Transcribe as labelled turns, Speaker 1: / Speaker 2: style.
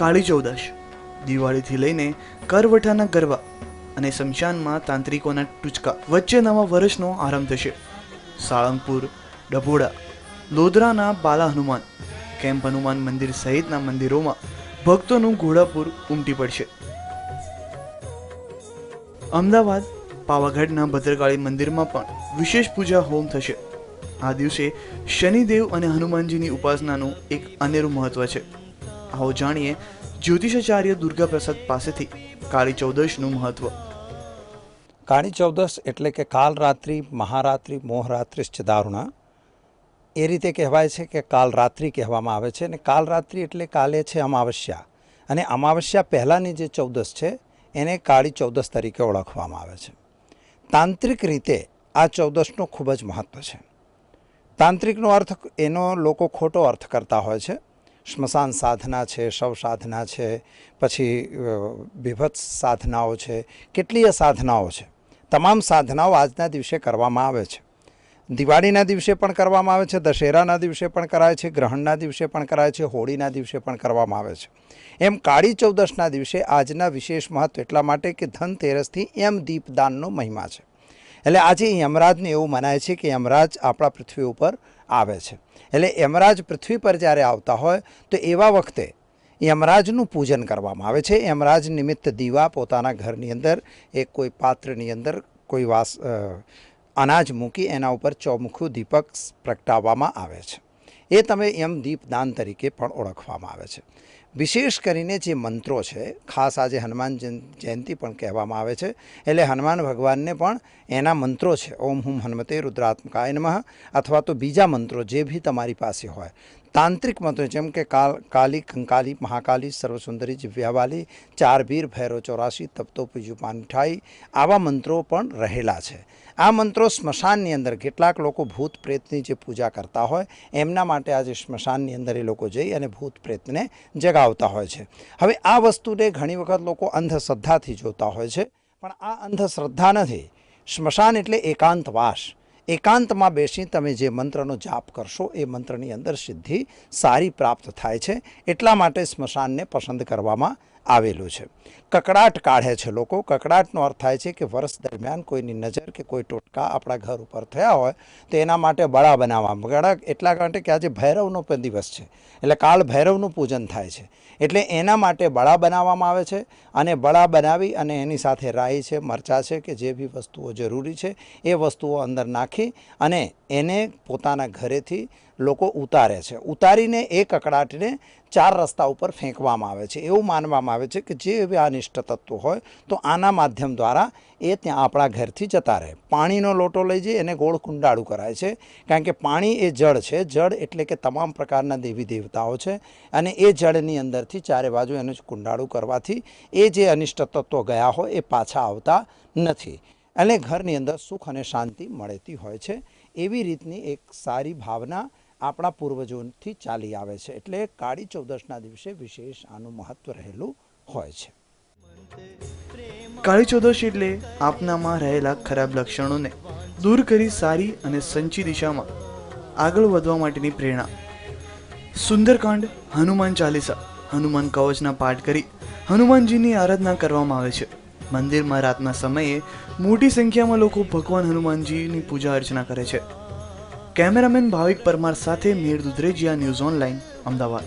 Speaker 1: કાળી ચૌદશ દિવાળીથી લઈને કરવઠાના ગરબા અને શમશાનમાં તાંત્રિકોના ટૂચકા વચ્ચે નવા વર્ષનો આરંભ થશે. સાળંગપુર, ડભોડા, લોધરાના બાલા હનુમાન, કેમ્પ હનુમાન મંદિર સહિતના મંદિરોમાં ભક્તોનું ઘોડાપુર ઉમટી પડશે. અમદાવાદ પાવાગઢના ભદ્રકાળી મંદિરમાં પણ વિશેષ પૂજા હોમ થશે. આ દિવસે શનિદેવ અને હનુમાનજીની ઉપાસનાનું એક અનેરું મહત્વ છે. આવો જાણીએ જ્યોતિષાચાર્ય દુર્ગા પ્રસાદ પાસેથી કાળી ચૌદશનું મહત્વ.
Speaker 2: કાળી ચૌદશ એટલે કે કાલરાત્રિ, મહારાત્રિ, મોહરાત્રિશ્ચ દારુણા. એ રીતે કહેવાય છે કે કાલરાત્રિ કહેવામાં આવે છે, અને કાલરાત્રિ એટલે કાલે છે અમાવસ્યા, અને અમાવસ્યા પહેલાંની જે ચૌદશ છે એને કાળી ચૌદશ તરીકે ઓળખવામાં આવે છે. તાંત્રિક રીતે આ ચૌદશનું ખૂબ જ મહત્વ છે. તાંત્રિકનો અર્થ એનો લોકો ખોટો અર્થ કરતા હોય છે. સ્મશાન સાધના છે, શવ સાધના છે, પછી બીભત્સ સાધનાઓ છે, કેટલીય સાધનાઓ છે. તમામ સાધનાઓ આજના દિવસે કરવામાં આવે છે. દિવાળીના દિવસે પણ કરવામાં આવે છે, દશેરાના દિવસે પણ કરાય છે, ગ્રહણના દિવસે પણ કરાય છે, હોળીના દિવસે પણ કરવામાં આવે છે. એમ કાળી ચૌદશના દિવસે આજના વિશેષ મહત્વ એટલા માટે કે ધનતેરસથી દીપદાનનો મહિમા છે. એટલે આજે યમરાજને એવું મનાય છે કે યમરાજ આપણા પૃથ્વી ઉપર આવે છે. એટલે યમરાજ પૃથ્વી પર જ્યારે આવતા હોય તો એવા વખતે યમરાજનું પૂજન કરવામાં આવે છે. યમરાજ નિમિત્ત દીવા પોતાના ઘરની અંદર એક કોઈ પાત્રની અંદર કોઈ અનાજ મૂકી એના ઉપર ચોમુખું દીપક પ્રગટાવવામાં આવે છે. એ તમે દીપદાન તરીકે પણ ઓળખવામાં આવે છે. વિશેષ કરીને જે મંત્રો છે, ખાસ આજે હનુમાન જયંતિ પણ કહેવામાં આવે છે, એટલે હનુમાન ભગવાનને પણ એના મંત્રો છે, ઓમ હુમ હનુમતે રુદ્રાત્મકાય નમઃ, અથવા તો બીજા મંત્રો જે બી તમારી પાસે હોય, તાંત્રિક મંત્રો જેમ કે કાલી કંકાલી મહાકાલી સર્વસુંદરી જીવ્યાવાલી, ચાર વીર ભૈરવ 84 તપતો પીજુ પાનઠાઈ, આવા મંત્રો પણ રહેલા છે. આ મંત્રો સ્મશાનની અંદર કેટલાક લોકો ભૂત પ્રેતની જે પૂજા કરતા હોય એમના માટે આજે સ્મશાનની અંદર એ લોકો જઈ અને ભૂત પ્રેતને જગાવતા હોય છે. હવે આ વસ્તુને ઘણી વખત લોકો અંધશ્રદ્ધાથી જોતા હોય છે, પણ આ અંધશ્રદ્ધા નથી. સ્મશાન એટલે એકાંતવાસ. એકાંતમાં બેસી તમે જે મંત્રનો જાપ કરશો એ મંત્રની અંદર સિદ્ધિ સારી પ્રાપ્ત થાય છે. એટલા માટે સ્મશાનને પસંદ કરવામાં આવેલું છે. કકડાટ કાઢે છે લોકો. કકડાટનો અર્થ થાય છે કે વર્ષ દરમિયાન કોઈની નજર કે કોઈ ટોટકા આપણા ઘર ઉપર થયા હોય તો એના માટે બળા બનાવવા. બળા એટલા માટે કે આજે ભૈરવનો પણ દિવસ છે, એટલે કાલ ભૈરવનું પૂજન થાય છે, એટલે એના માટે બળા બનાવવામાં આવે છે. અને બળા બનાવી અને એની સાથે રાઈ છે, મરચાં છે, કે જે બી વસ્તુઓ જરૂરી છે એ વસ્તુઓ અંદર નાખી અને એને પોતાના ઘરેથી લોકો ઉતારે છે. ઉતારીને એ કકડાટને 4 રસ્તા ઉપર ફેંકવામાં આવે છે. એવું માનવામાં આવે છે કે જે એવા અનિષ્ટ તત્વો હોય તો આના માધ્યમ દ્વારા એ ત્યાં આપણા ઘરથી જતા રહે. પાણીનો લોટો લઈ જઈ એને ગોળ કુંડાળું કરાય છે, કારણ કે પાણી એ જળ છે. જળ એટલે કે તમામ પ્રકારના દેવી દેવતાઓ છે, અને એ જળની અંદરથી ચારે બાજુ એનું કુંડાળું કરવાથી એ જે અનિષ્ટ તત્વો ગયા હોય એ પાછા આવતા નથી, અને ઘરની અંદર સુખ અને શાંતિ મળતી હોય છે. એવી રીતની એક સારી ભાવના આપણા પૂર્વજોથી ચાલી આવે છે. એટલે કાળી ચૌદશના દિવસે વિશેષ આનું મહત્વ રહેલું હોય છે.
Speaker 1: કાળી ચૌદશ એટલે આપનામાં રહેલા ખરાબ લક્ષણોને દૂર કરી સારી અને સંચી દિશામાં આગળ વધવા માટેની પ્રેરણા. સુંદરકાંડ, હનુમાન ચાલીસા, હનુમાન કવચના પાઠ કરી હનુમાનજીની આરાધના કરવામાં આવે છે. મંદિરમાં રાતના સમયે મોટી સંખ્યામાં લોકો ભગવાન હનુમાનજીની પૂજા અર્ચના કરે છે. કેમેરામેન ભાવિક પરમાર સાથે મેર દુધરેજિયા, ન્યૂઝ ઓનલાઈન, અમદાવાદ.